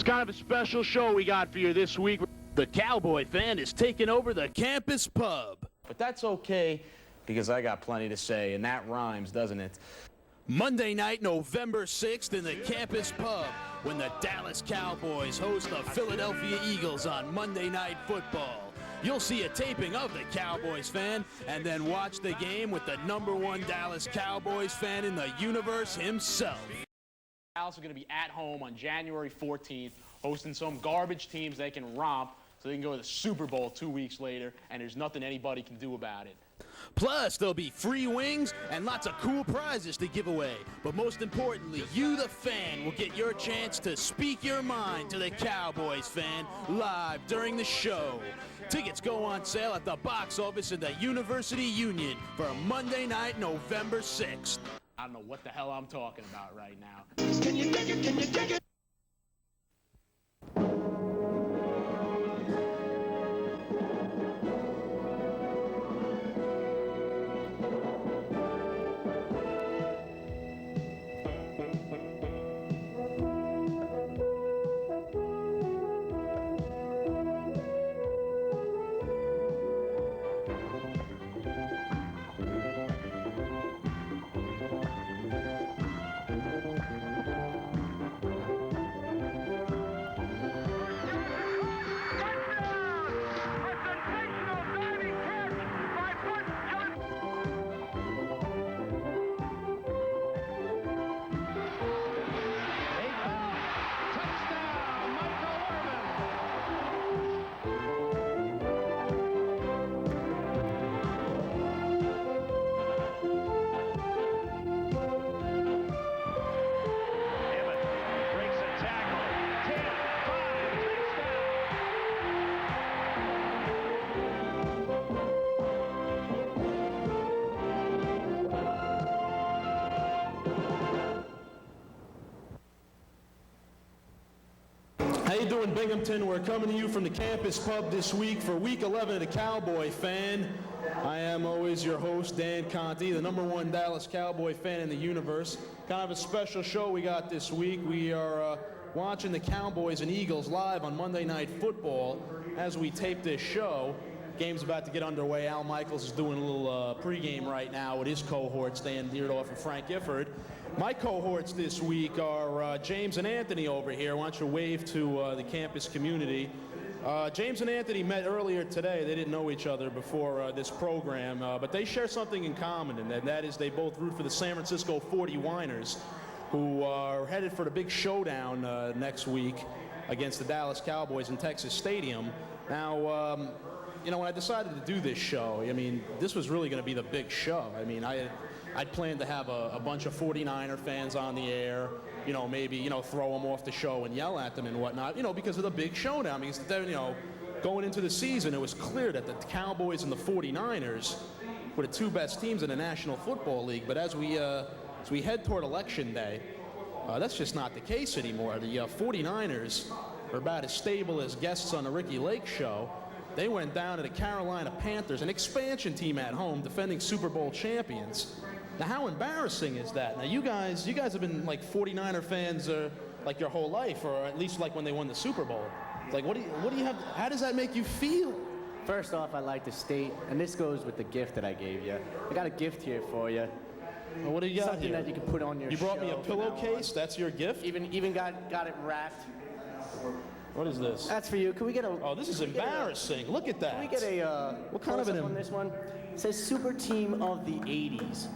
It's kind of a special show we got for you this week. The Cowboy Fan is taking over the campus pub. But that's okay, because I got plenty to say, and that rhymes, doesn't it? Monday night, November 6th in the campus pub, when the Dallas Cowboys host the Philadelphia Eagles on Monday Night Football. You'll see a taping of the Cowboys Fan, and then watch the game with the #1 Dallas Cowboys fan in the universe himself. Dallas are going to be at home on January 14th, hosting some garbage teams they can romp so they can go to the Super Bowl 2 weeks later, and there's nothing anybody can do about it. Plus, there'll be free wings and lots of cool prizes to give away. But most importantly, you, the fan, will get your chance to speak your mind to the Cowboys Fan live during the show. Tickets go on sale at the box office in the University Union for Monday night, November 6th. I don't know what the hell I'm talking about right now. Can you dig it? Can you dig it? How you doing, Binghamton? We're coming to you from the campus pub this week for Week 11 of the Cowboy Fan. I am always your host, Dan Conti, the #1 Dallas Cowboy fan in the universe. Kind of a special show we got this week. We are watching the Cowboys and Eagles live on Monday Night Football as we tape this show. Game's about to get underway. Al Michaels is doing a little pregame right now with his cohorts, Dan Deerdorf and Frank Gifford. My cohorts this week are James and Anthony over here. Why don't you wave to the campus community. James and Anthony met earlier today. They didn't know each other before this program, but they share something in common, and that is they both root for the San Francisco 49ers, who are headed for the big showdown next week against the Dallas Cowboys in Texas Stadium. Now, you know, when I decided to do this show, I mean, this was really going to be the big show. I mean, I'd planned to have a bunch of 49er fans on the air, you know, maybe, you know, throw them off the show and yell at them and whatnot, you know, because of the big showdown. Because, you know, going into the season, it was clear that the Cowboys and the 49ers were the two best teams in the National Football League. But as we head toward Election Day, that's just not the case anymore. The 49ers are about as stable as guests on the Ricky Lake Show. They went down to the Carolina Panthers, an expansion team at home, defending Super Bowl champions. Now, how embarrassing is that? Now, you guys have been like 49er fans like your whole life, or at least like when they won the Super Bowl. Like, what do you have? How does that make you feel? First off, I'd like to state, and this goes with the gift that I gave you. I got a gift here for you. Well, what do you got Something here? that you can put on your You brought me a show pillowcase? That's your gift? Even got it wrapped. What is this? That's for you. Can we get a? Oh, this is embarrassing. Look at that. Can we get a? What kind of an? On this one? It says Super Team of the '80s.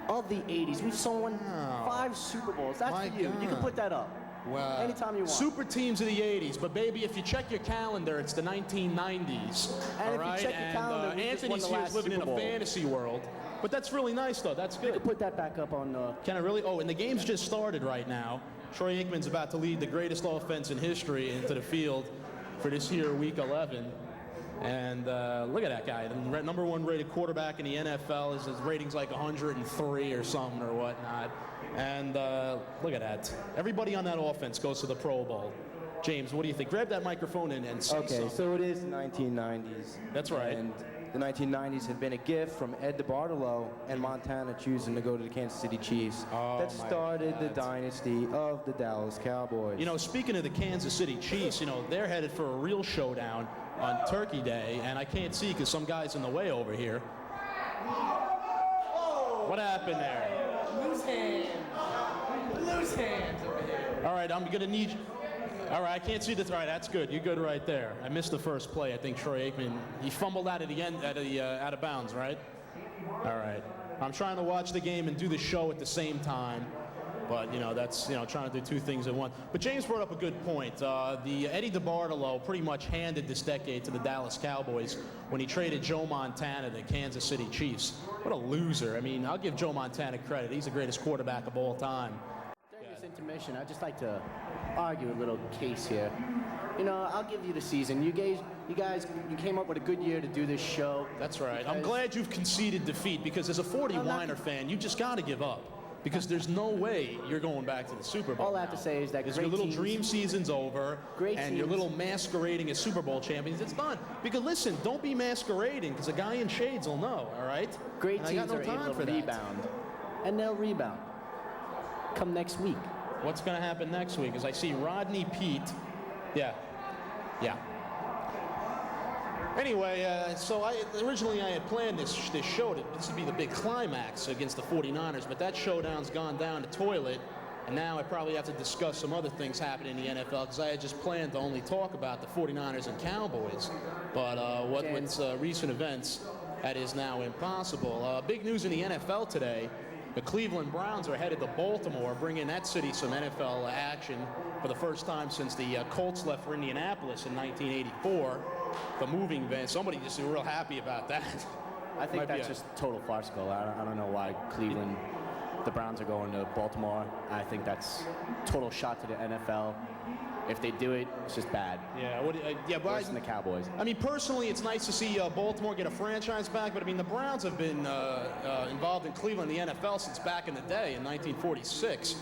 Of the '80s, we've won 5 Super Bowls. That's My for you. God. You can put that up. Wow. Anytime you want. Super teams of the 80s, but baby, if you check your calendar, it's the 1990s. And all if you right? check your calendar, we just won Anthony's the here last living in Super a Bowl. fantasy world. But that's really nice, though. That's You good. can put that back up on. Can I really? Oh, and the game's just started right now. Troy Aikman's about to lead the greatest offense in history into the field for this here Week 11. And look at that guy, the #1 rated quarterback in the NFL. His rating's like 103 or something or whatnot. And look at that. Everybody on that offense goes to the Pro Bowl. James, what do you think? Grab that microphone and say Okay, something. so it is 1990s. That's right. And the 1990s had been a gift from Ed DeBartolo and Montana choosing to go to the Kansas City Chiefs. That started the dynasty of the Dallas Cowboys. You know, speaking of the Kansas City Chiefs, you know, they're headed for a real showdown on Turkey Day, and I can't see because some guy's in the way over here. What happened there? Loose hands. Loose hands over here. All right, I'm going to need you. All right, I can't see this. All right, that's good. You're good right there. I missed the first play. I think Troy Aikman, he fumbled out of the end, out of bounds, right? All right. I'm trying to watch the game and do the show at the same time. But, you know, that's, you know, trying to do two things at once. But James brought up a good point. The Eddie DeBartolo pretty much handed this decade to the Dallas Cowboys when he traded Joe Montana to the Kansas City Chiefs. What a loser. I mean, I'll give Joe Montana credit. He's the greatest quarterback of all time. During this intermission, I'd just like to argue a little case here. You know, I'll give you the season. You guys came up with a good year to do this show. That's right. I'm glad you've conceded defeat because as a 49er fan, you just got to give up. Because there's no way you're going back to the Super Bowl. All I have to say is that your little dream season's over, and your little masquerading as Super Bowl champions, it's done. Because listen, don't be masquerading, because a guy in shades will know, all right? Great teams are able to rebound, and they'll rebound. Come next week. What's going to happen next week is I see Rodney Pete. Yeah. Anyway, so originally I had planned this show this would be the big climax against the 49ers, but that showdown's gone down the toilet, and now I probably have to discuss some other things happening in the NFL because I had just planned to only talk about the 49ers and Cowboys. But with recent events, that is now impossible. Big news in the NFL today. The Cleveland Browns are headed to Baltimore, bringing that city some NFL action for the first time since the Colts left for Indianapolis in 1984. The moving van. Somebody just real happy about that. I think that's just total farcical. I don't know why Cleveland, the Browns are going to Baltimore. I think that's total shot to the NFL. If they do it, it's just bad. Yeah, Worse than the Cowboys. I mean, personally, it's nice to see Baltimore get a franchise back, but I mean, the Browns have been involved in Cleveland, the NFL, since back in the day in 1946,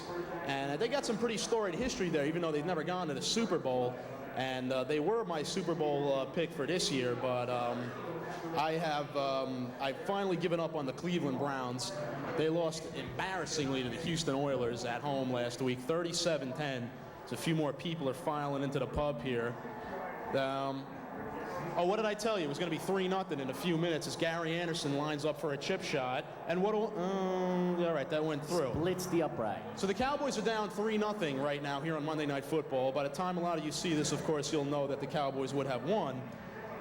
and they got some pretty storied history there, even though they've never gone to the Super Bowl. And they were my Super Bowl pick for this year, but I've finally given up on the Cleveland Browns. They lost embarrassingly to the Houston Oilers at home last week, 37-10. So a few more people are filing into the pub here. What did I tell you? It was going to be 3-0 in a few minutes as Gary Anderson lines up for a chip shot. And all right, that went through. Splits the upright. So the Cowboys are down 3-0 right now here on Monday Night Football. By the time a lot of you see this, of course, you'll know that the Cowboys would have won.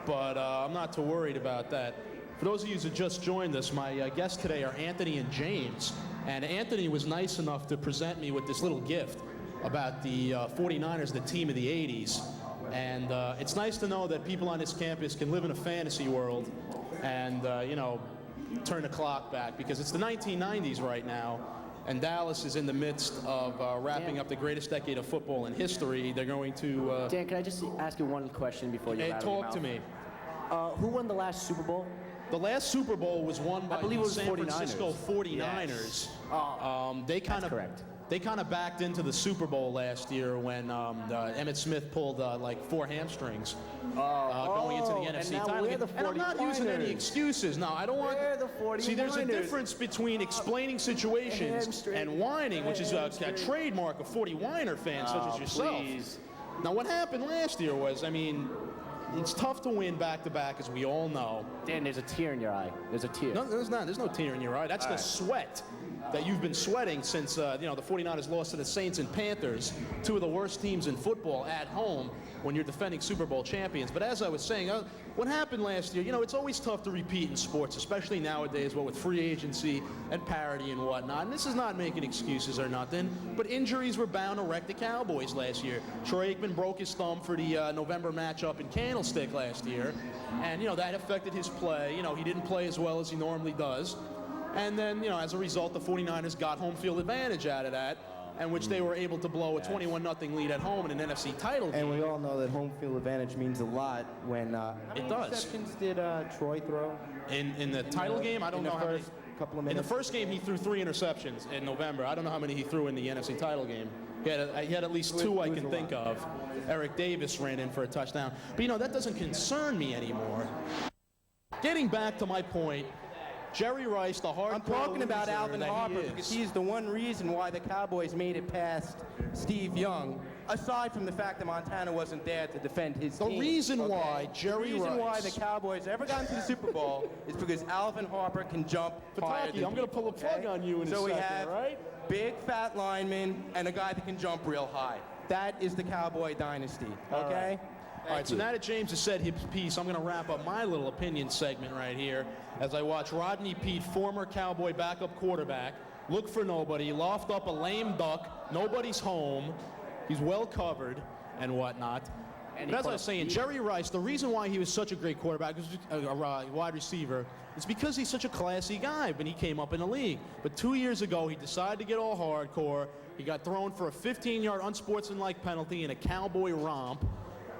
But I'm not too worried about that. For those of you who just joined us, my guests today are Anthony and James. And Anthony was nice enough to present me with this little gift about the 49ers, the team of the 80s. And it's nice to know that people on this campus can live in a fantasy world and, you know, turn the clock back, because it's the 1990s right now, and Dallas is in the midst of wrapping up the greatest decade of football in history. They're going to... Dan, can I just ask you one question before you talk to me. Who won the last Super Bowl? The last Super Bowl was won by the San 49ers. Francisco 49ers. Yes. That's correct. They kind of backed into the Super Bowl last year when Emmitt Smith pulled like 4 hamstrings going into the NFC title game. And I'm not using any excuses. No, I don't want. See, there's a difference between explaining situations and whining, which is a trademark of 40-whiner fans such as yourself. Please. Now, what happened last year was, I mean, it's tough to win back-to-back, as we all know. Dan, there's a tear in your eye. There's a tear. No, there's not. There's no tear in your eye. That's the sweat that you've been sweating since the 49ers lost to the Saints and Panthers, 2 of the worst teams in football at home when you're defending Super Bowl champions. But as I was saying, what happened last year, it's always tough to repeat in sports, especially nowadays, with free agency and parity and whatnot. And this is not making excuses or nothing, but injuries were bound to wreck the Cowboys last year. Troy Aikman broke his thumb for the November matchup in Candlestick last year, and that affected his play. He didn't play as well as he normally does. And then, as a result, the 49ers got home field advantage out of that, and which they were able to blow a 21-0 lead at home in an NFC title game. And we all know that home field advantage means a lot when... how many interceptions did Troy throw? In the title game? I don't know how many. Couple of minutes. In the first game, he threw 3 interceptions in November. I don't know how many he threw in the NFC title game. He had at least 2 I can think of. Eric Davis ran in for a touchdown. But, that doesn't concern me anymore. getting back to my point, Jerry Rice, the hardcore I'm talking about loser Alvin that he Harper is. because he's the one reason why the Cowboys made it past Steve Young, aside from the fact that Montana wasn't there to defend his The team. reason why Jerry The reason why Rice- the Cowboys ever got into the Super Bowl is because Alvin Harper can jump higher Pataki, than I'm going to pull a plug people, on you in a so second, we have right? big fat linemen and a guy that can jump real high. That is the Cowboy dynasty, okay? All right, so now that James has said his piece, I'm going to wrap up my little opinion segment right here as I watch Rodney Peete, former Cowboy backup quarterback, look for nobody, loft up a lame duck, nobody's home, he's well covered and whatnot. But as I was saying, Jerry Rice, the reason why he was such a great quarterback, wide receiver, is because he's such a classy guy when he came up in the league. But 2 years ago, he decided to get all hardcore. He got thrown for a 15-yard unsportsmanlike penalty in a Cowboy romp.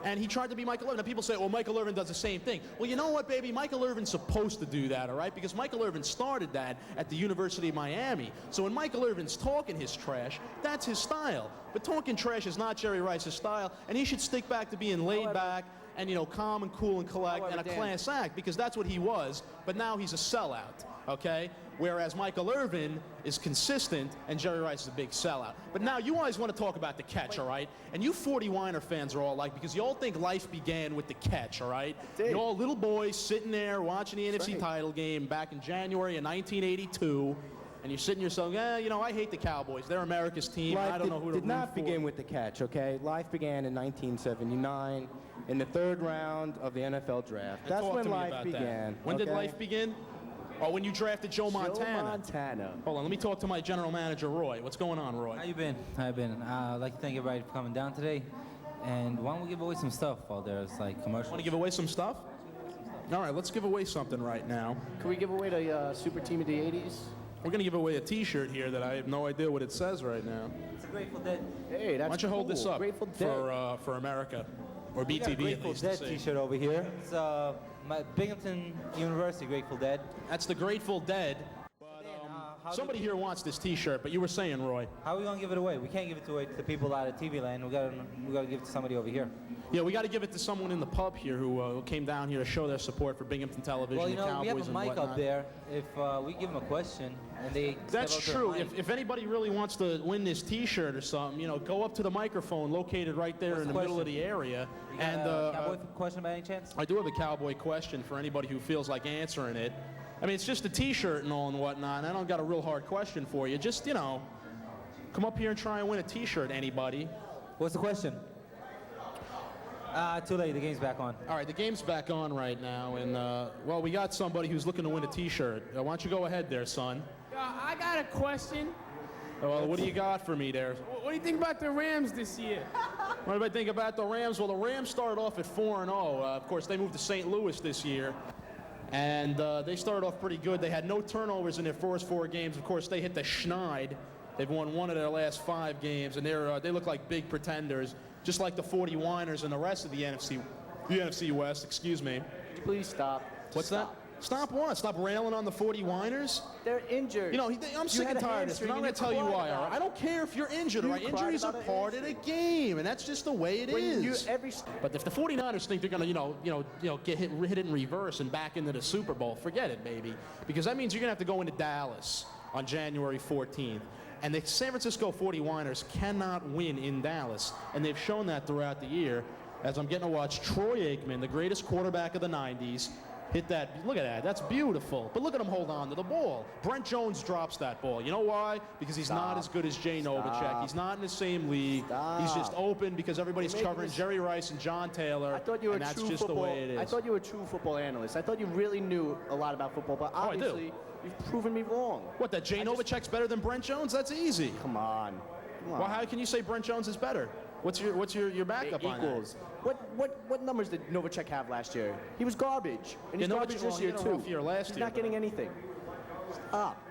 And he tried to be Michael Irvin. Now people say, well, Michael Irvin does the same thing. Well, you know what, baby? Michael Irvin's supposed to do that, all right? Because Michael Irvin started that at the University of Miami. So when Michael Irvin's talking his trash, that's his style. But talking trash is not Jerry Rice's style, and he should stick back to being laid back and, you know, calm and cool and collect and a class act, because that's what he was. But now he's a sellout, okay? Whereas Michael Irvin is consistent and Jerry Rice is a big sellout. But now you always want to talk about the catch, all right? And you 40-Winer fans are all like, because you all think life began with the catch, all right? You're all little boys sitting there watching the NFC title game back in January of 1982, and you're sitting yourself, you know, I hate the Cowboys. They're America's team. I don't know who to did root not for. begin with the catch, okay? Life began in 1979 in the 3rd round of the NFL draft. And That's talk when to me life about began. When did okay? life begin? Oh, when you drafted Joe Montana. Hold on, let me talk to my general manager, Roy. What's going on, Roy? How you been? How you been? I'd like to thank everybody for coming down today. And why don't we give away some stuff while there's like commercials? Want to give away some stuff? All right, let's give away something right now. Can we give away the super team of the 80s? We're going to give away a T-shirt here that I have no idea what it says right now. It's a Grateful Dead. Hey, that's Why don't you hold this up Grateful Dead. for America, or We got a BTV at Grateful least to Dead see. T-shirt over here. It's my Binghamton University Grateful Dead. That's the Grateful Dead. But somebody here wants this T-shirt, but you were saying, Roy. How are we gonna give it away? We can't give it away to the people out of TV land. We gotta give it to somebody over here. Yeah, we got to give it to someone in the pub here who came down here to show their support for Binghamton Television, Well, you the know, Cowboys, we have a and mic whatnot. up there. If we give them a question and they That's step up to the true. mic- If anybody really wants to win this T-shirt or something, you know, go up to the microphone located right there What's in the the middle of question? the area. You got And a Cowboy question by any chance? I do have a Cowboy question for anybody who feels like answering it. I mean, it's just a T-shirt and all and whatnot, and I don't got a real hard question for you. Just, you know, come up here and try and win a T-shirt, anybody. What's the question? Too late. The game's back on. All right, the game's back on right now, and, well, we got somebody who's looking to win a T-shirt. Why don't you go ahead there, son? I got a question. Well, what do you got for me there? What do you think about the Rams this year? What do I think about the Rams? Well, the Rams started off at 4-0. Of course, they moved to St. Louis this year. And they started off pretty good. They had no turnovers in their first 4 games. Of course, they hit the schneid. They've won 1 of their last 5 games, and they look like big pretenders, just like the 40-Winers and the rest of the NFC West, excuse me. Could you please stop? What's that? Stop what? Stop railing on the 40-Winers? They're injured. You know, I'm sick and tired of this, but I'm going to tell you why, all right? I don't care if you're injured, all right? Injuries are part of the game, and that's just the way it is. But if the 49ers think they're going to, get hit in reverse and back into the Super Bowl, forget it, baby. Because that means you're going to have to go into Dallas on January 14th. And the San Francisco 40-Winers cannot win in Dallas, and they've shown that throughout the year. As I'm getting to watch Troy Aikman, the greatest quarterback of the 90s, hit that. Look at that. That's beautiful. But look at him hold on to the ball. Brent Jones drops that ball. You know why? Because he's not as good as Jay Novacek. He's not in the same league. He's just open because everybody's covering Jerry Rice and John Taylor. I thought you were and a that's true just football. the way it is. I thought you were a true football analyst. I thought you really knew a lot about football, but I do. obviously you've proven me wrong. What, that Jay Novacek's better than Brent Jones? That's easy. Come on. Well, how can you say Brent Jones is better? What's your backup on that? Equals. What numbers did Novacek have last year? He was garbage. And he's garbage this year too. Last He's year, not getting anything. Stop.